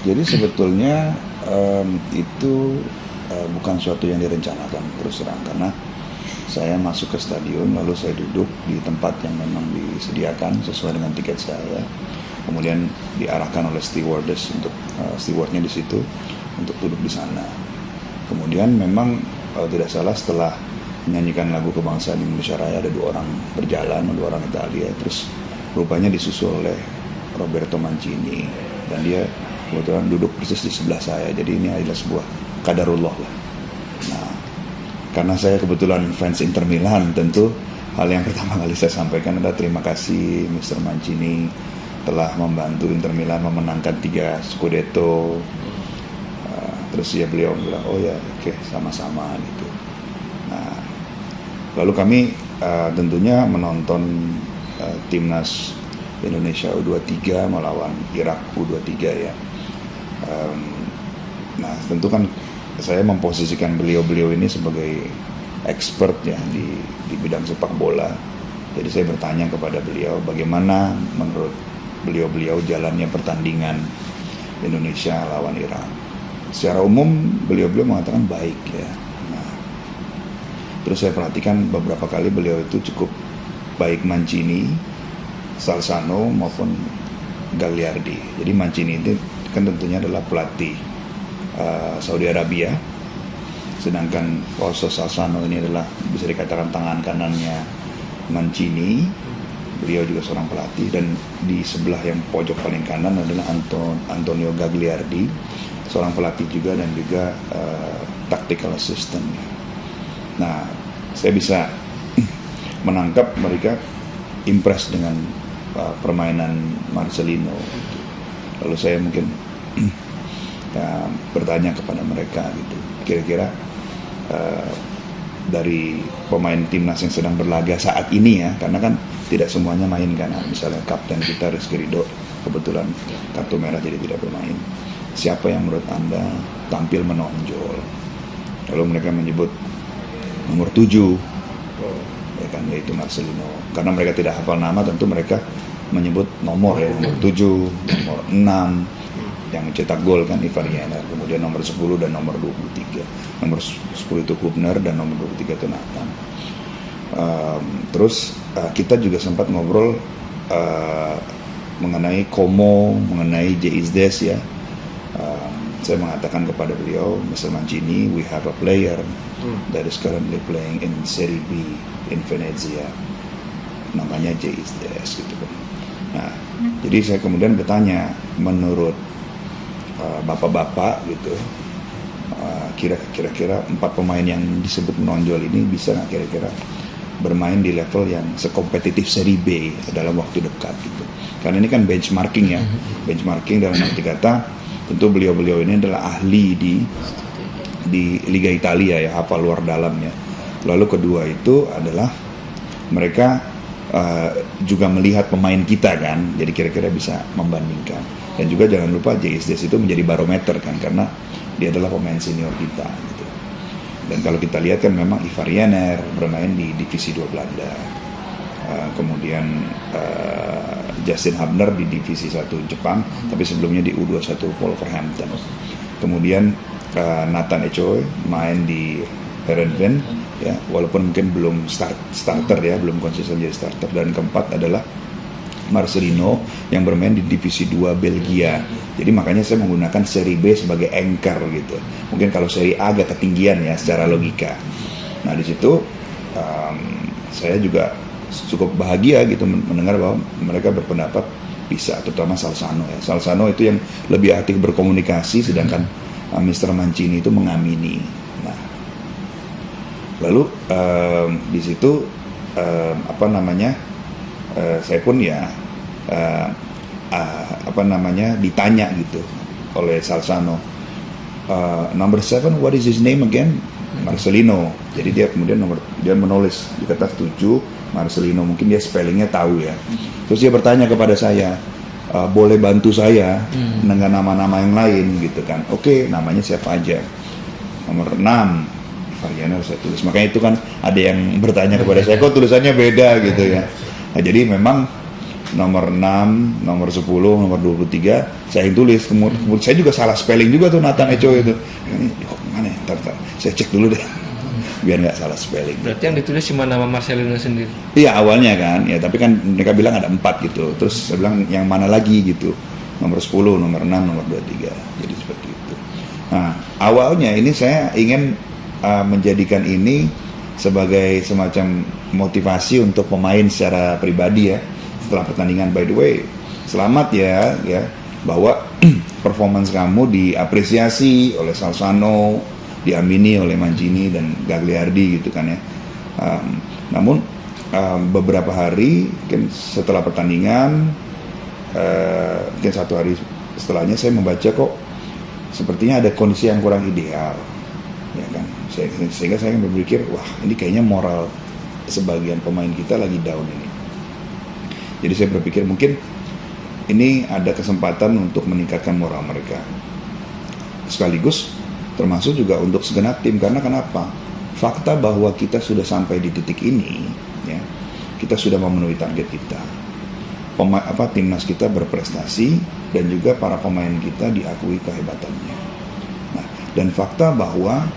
Jadi sebetulnya itu bukan suatu yang direncanakan terus terang, karena saya masuk ke stadion lalu saya duduk di tempat yang memang disediakan sesuai dengan tiket saya. Kemudian diarahkan oleh stewardess untuk stewardnya di situ untuk duduk di sana. Kemudian memang tidak salah setelah menyanyikan lagu kebangsaan Indonesia Raya ada dua orang berjalan, dua orang Italia, terus rupanya disusul oleh Roberto Mancini dan dia kebetulan duduk persis di sebelah saya. Jadi ini adalah sebuah qadarullah lah. Nah, karena saya kebetulan fans Inter Milan, tentu hal yang pertama kali saya sampaikan adalah terima kasih Mr. Mancini telah membantu Inter Milan memenangkan 3 Scudetto. Terus ya beliau bilang, oh ya oke, sama-sama gitu. Nah, lalu kami tentunya menonton timnas Indonesia U23 melawan Irak U23 ya. Nah, tentu kan saya memposisikan beliau-beliau ini sebagai expert ya di bidang sepak bola. Jadi saya bertanya kepada beliau bagaimana menurut beliau-beliau jalannya pertandingan Indonesia lawan Irak. Secara umum beliau-beliau mengatakan baik ya. Nah, terus saya perhatikan beberapa kali beliau itu cukup baik Mancini, Salzano maupun Gagliardi. Jadi Mancini itu kan tentunya adalah pelatih Saudi Arabia, sedangkan Paulo Salzano ini adalah bisa dikatakan tangan kanannya Mancini. Beliau juga seorang pelatih, dan di sebelah yang pojok paling kanan adalah Antonio Gagliardi, seorang pelatih juga dan juga tactical assistant. Nah, saya bisa menangkap mereka impress dengan permainan Marcelino. Lalu saya mungkin bertanya kepada mereka gitu, kira-kira dari pemain timnas yang sedang berlaga saat ini ya, karena kan tidak semuanya main kan, misalnya kapten kita Rizky Ridho kebetulan kartu merah jadi tidak bermain. Siapa yang menurut Anda tampil menonjol? Lalu mereka menyebut nomor 7 ya kan, yaitu Marcelino. Karena mereka tidak hafal nama, tentu mereka menyebut nomor ya, nomor 7, nomor 6 yang cetak gol kan Ivarianer, kemudian nomor 10 dan nomor 23. Nomor 10 itu Hubner dan nomor 23 itu Nathan. Terus kita juga sempat ngobrol mengenai Como, mengenai Jeizdes ya. Saya mengatakan kepada beliau, Mr. Mancini, we have a player that is currently playing in Serie B in Venezia, namanya Jeizdes gitu kan. Nah, jadi saya kemudian bertanya, menurut bapak-bapak gitu, kira-kira 4 pemain yang disebut menonjol ini bisa nggak kira-kira bermain di level yang sekompetitif Serie B dalam waktu dekat gitu. Karena ini kan benchmarking ya, benchmarking dalam arti kata tentu beliau-beliau ini adalah ahli di Liga Italia ya, hafal luar dalam ya. Lalu kedua itu adalah mereka juga melihat pemain kita kan, jadi kira-kira bisa membandingkan. Dan juga jangan lupa JSDS itu menjadi barometer kan, karena dia adalah pemain senior kita gitu. Dan kalau kita lihat kan memang Ivarianer bermain di divisi 2 Belanda, kemudian Justin Hubner di divisi 1 Jepang, tapi sebelumnya di U21 Wolverhampton. Kemudian Nathan Echoe main di Herenveen ya, walaupun mungkin belum starter ya, belum konsisten jadi starter. Dan keempat adalah Marcelino yang bermain di divisi 2 Belgia. Jadi makanya saya menggunakan seri B sebagai anchor gitu. Mungkin kalau seri A agak ketinggian ya secara logika. Nah di situ saya juga cukup bahagia gitu mendengar bahwa mereka berpendapat bisa, terutama Salzano ya. Salzano itu yang lebih aktif berkomunikasi, sedangkan Mr. Mancini itu mengamini. Nah, lalu di situ saya pun ya ditanya gitu oleh Salzano, number 7 what is his name again? Marcelino. Jadi dia kemudian dia menulis di kertas 7 Marcelino, mungkin dia spellingnya tahu ya. Terus dia bertanya kepada saya, boleh bantu saya dengan nama-nama yang lain gitu kan. Oke, namanya siapa aja? Nomor 6 Ivarianer saya tulis. Makanya itu kan ada yang bertanya kepada saya, kok tulisannya beda gitu ya. Nah, jadi memang nomor 6, nomor 10, nomor 23 saya yang tulis. Kemudian saya juga salah spelling juga tuh Nathan Echo itu. Ini mana ya? Ntar, saya cek dulu deh biar nggak salah spelling. Berarti yang ditulis cuma nama Marcelino sendiri? Iya awalnya kan, ya tapi kan mereka bilang ada 4 gitu. Terus saya bilang yang mana lagi gitu, nomor 10, nomor 6, nomor 23. Jadi seperti itu. Nah awalnya ini saya ingin menjadikan ini sebagai semacam motivasi untuk pemain secara pribadi ya. Setelah pertandingan, by the way, selamat ya bahwa performance kamu diapresiasi oleh Salzano, diamini oleh Mancini dan Gagliardi gitu kan ya. Namun beberapa hari setelah pertandingan, mungkin 1 hari setelahnya saya membaca kok sepertinya ada kondisi yang kurang ideal, ya kan. Sehingga saya berpikir, wah ini kayaknya moral sebagian pemain kita lagi down ini. Jadi saya berpikir mungkin ini ada kesempatan untuk meningkatkan moral mereka. Sekaligus termasuk juga untuk segenap tim, karena kenapa? Fakta bahwa kita sudah sampai di titik ini, ya, kita sudah memenuhi target kita. Timnas kita berprestasi dan juga para pemain kita diakui kehebatannya. Nah, dan fakta bahwa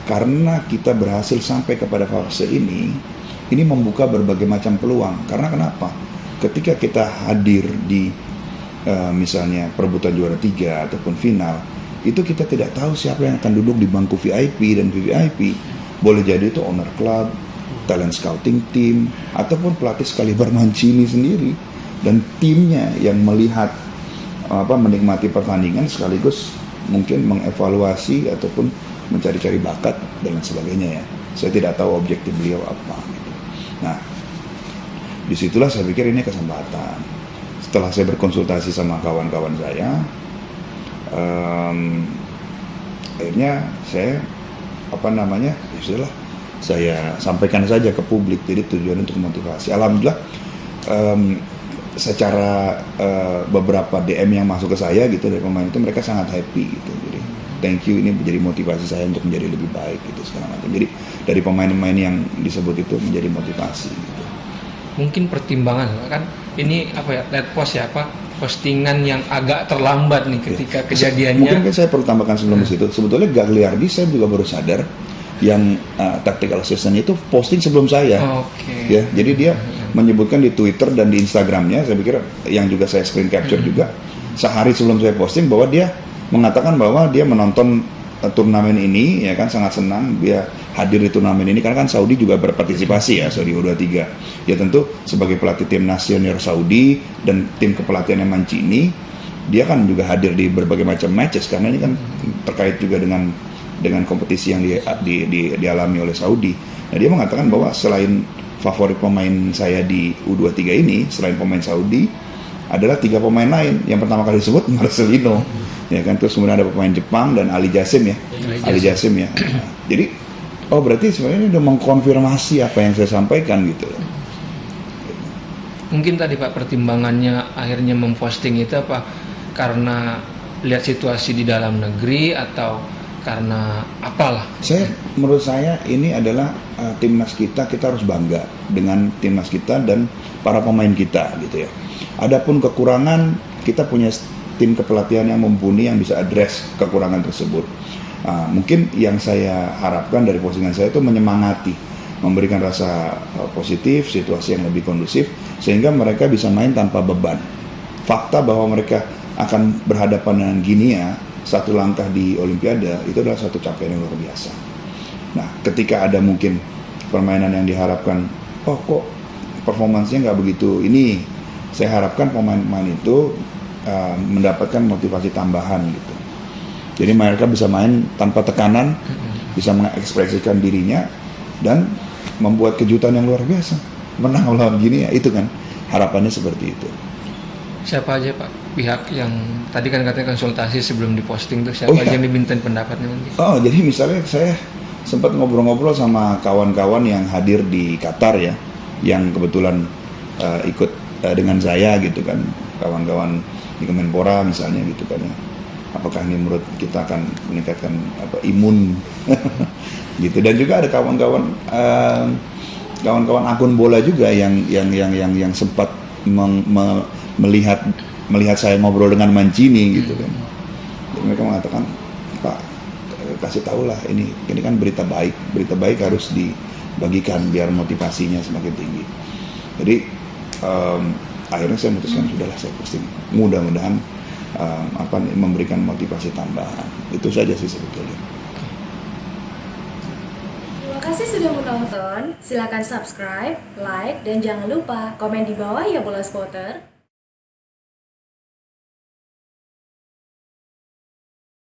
karena kita berhasil sampai kepada fase ini membuka berbagai macam peluang. Karena kenapa? Ketika kita hadir di misalnya perebutan juara 3 ataupun final, itu kita tidak tahu siapa yang akan duduk di bangku VIP dan VVIP. Boleh jadi itu owner club, talent scouting team, ataupun pelatih sekaliber Mancini sendiri dan timnya yang melihat menikmati pertandingan sekaligus mungkin mengevaluasi ataupun mencari-cari bakat dan sebagainya ya. Saya tidak tahu objektif beliau apa. Gitu. Nah, disitulah saya pikir ini kesempatan. Setelah saya berkonsultasi sama kawan-kawan saya, akhirnya saya ya sudahlah, saya sampaikan saja ke publik. Jadi tujuan untuk motivasi. Alhamdulillah secara beberapa DM yang masuk ke saya gitu dari pemain itu, mereka sangat happy gitu. Jadi thank you, ini menjadi motivasi saya untuk menjadi lebih baik gitu segala macam. Jadi dari pemain-pemain yang disebut itu menjadi motivasi gitu. Mungkin pertimbangan kan ini lihat post postingan yang agak terlambat nih ketika kejadiannya. Mungkin kan saya perlu tambahkan sebelum itu, sebetulnya Gagliardi saya juga baru sadar yang tactical assistant itu posting sebelum saya. Ya, jadi dia menyebutkan di Twitter dan di Instagramnya, saya pikir yang juga saya screen capture juga sehari sebelum saya posting, bahwa dia mengatakan bahwa dia menonton turnamen ini, ya kan, sangat senang dia hadir di turnamen ini karena kan Saudi juga berpartisipasi ya, Saudi U23. Ya tentu sebagai pelatih timnas senior Saudi dan tim kepelatihannya Mancini, dia kan juga hadir di berbagai macam matches karena ini kan terkait juga dengan kompetisi yang dialami oleh Saudi. Nah, dia mengatakan bahwa selain favorit pemain saya di U23 ini, selain pemain Saudi, adalah 3 pemain lain. Yang pertama kali disebut Marcelino, ya kan, terus kemudian ada pemain Jepang dan Ali Jassim ya. Ali Jassim ya. Nah, jadi berarti sebenarnya ini udah mengkonfirmasi apa yang saya sampaikan gitu. Mungkin tadi Pak pertimbangannya akhirnya memposting itu apa? Karena lihat situasi di dalam negeri atau karena apalah? Menurut saya ini adalah timnas kita harus bangga dengan timnas kita dan para pemain kita gitu ya. Adapun kekurangan, kita punya tim kepelatihan yang mumpuni yang bisa address kekurangan tersebut. Mungkin yang saya harapkan dari postingan saya itu menyemangati, memberikan rasa positif, situasi yang lebih kondusif sehingga mereka bisa main tanpa beban. Fakta bahwa mereka akan berhadapan dengan Guinea 1 langkah di Olimpiade itu adalah satu capaian yang luar biasa. Nah, ketika ada mungkin permainan yang diharapkan, kok performansnya nggak begitu ini, saya harapkan pemain-pemain itu mendapatkan motivasi tambahan gitu. Jadi mereka bisa main tanpa tekanan, bisa mengekspresikan dirinya dan membuat kejutan yang luar biasa. Menang lawan Guinea, itu kan harapannya seperti itu. Siapa aja Pak pihak yang tadi kan katanya konsultasi sebelum diposting tuh, siapa aja yang dimintain pendapatnya mungkin? Jadi misalnya saya sempat ngobrol-ngobrol sama kawan-kawan yang hadir di Qatar ya, yang kebetulan ikut dengan saya gitu kan, kawan-kawan di Kemenpora misalnya gitu kan ya. Apakah ini menurut kita akan meningkatkan imun gitu. Dan juga ada kawan-kawan akun bola juga yang sempat melihat saya ngobrol dengan Mancini gitu kan. Jadi mereka mengatakan, Pak, kasih tahu lah ini kan berita baik harus dibagikan biar motivasinya semakin tinggi. Jadi akhirnya saya memutuskan sudahlah saya posting, mudah-mudahan memberikan motivasi tambahan. Itu saja sih sebetulnya. Terima kasih sudah menonton. Silakan subscribe, like, dan jangan lupa komen di bawah ya Bola Spotter.